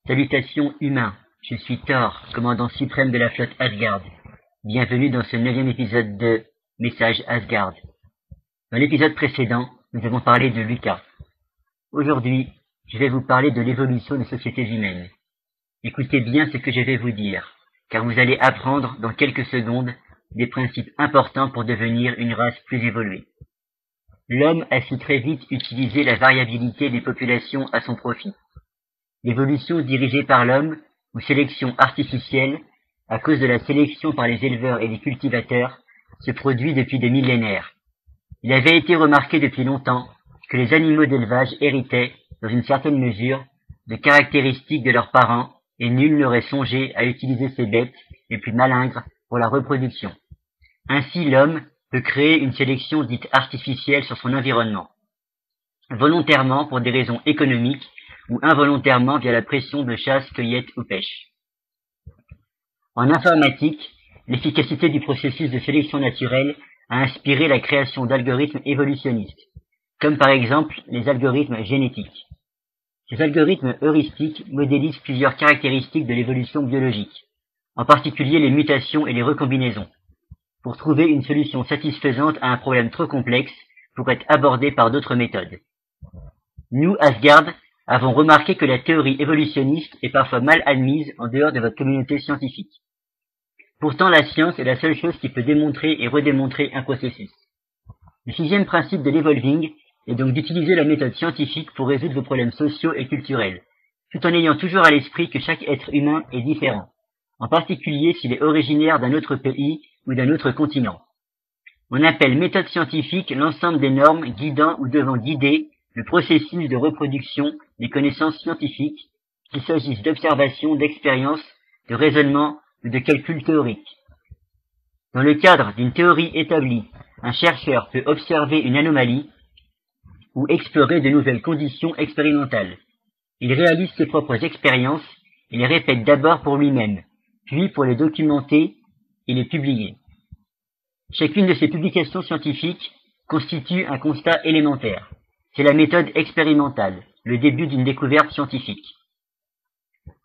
Salutations humains, je suis Thor, commandant suprême de la flotte Asgard. Bienvenue dans ce 9e épisode de Message Asgard. Dans l'épisode précédent, nous avons parlé de Lucas. Aujourd'hui, je vais vous parler de l'évolution des sociétés humaines. Écoutez bien ce que je vais vous dire, car vous allez apprendre dans quelques secondes des principes importants pour devenir une race plus évoluée. L'homme a su très vite utiliser la variabilité des populations à son profit. L'évolution dirigée par l'homme, ou sélection artificielle, à cause de la sélection par les éleveurs et les cultivateurs, se produit depuis des millénaires. Il avait été remarqué depuis longtemps que les animaux d'élevage héritaient, dans une certaine mesure, de caractéristiques de leurs parents, et nul n'aurait songé à utiliser ces bêtes les plus malingres pour la reproduction. Ainsi l'homme peut créer une sélection dite artificielle sur son environnement, volontairement pour des raisons économiques ou involontairement via la pression de chasse, cueillette ou pêche. En informatique, l'efficacité du processus de sélection naturelle a inspiré la création d'algorithmes évolutionnistes, comme par exemple les algorithmes génétiques. Ces algorithmes heuristiques modélisent plusieurs caractéristiques de l'évolution biologique, en particulier les mutations et les recombinaisons, pour trouver une solution satisfaisante à un problème trop complexe pour être abordé par d'autres méthodes. Nous, Asgard, avons remarqué que la théorie évolutionniste est parfois mal admise en dehors de votre communauté scientifique. Pourtant, la science est la seule chose qui peut démontrer et redémontrer un processus. Le 6e principe de l'evolving est donc d'utiliser la méthode scientifique pour résoudre vos problèmes sociaux et culturels, tout en ayant toujours à l'esprit que chaque être humain est différent, en particulier s'il est originaire d'un autre pays ou d'un autre continent. On appelle méthode scientifique l'ensemble des normes guidant ou devant guider le processus de reproduction des connaissances scientifiques, qu'il s'agisse d'observation, d'expérience, de raisonnement ou de calcul théorique. Dans le cadre d'une théorie établie, un chercheur peut observer une anomalie ou explorer de nouvelles conditions expérimentales. Il réalise ses propres expériences et les répète d'abord pour lui-même, puis pour les documenter et les publier. Chacune de ces publications scientifiques constitue un constat élémentaire. C'est la méthode expérimentale, le début d'une découverte scientifique.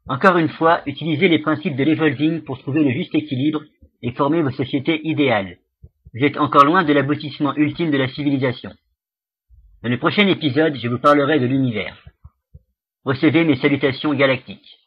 Encore une fois, utilisez les principes de l'evolving pour trouver le juste équilibre et former vos sociétés idéales. Vous êtes encore loin de l'aboutissement ultime de la civilisation. Dans le prochain épisode, je vous parlerai de l'univers. Recevez mes salutations galactiques.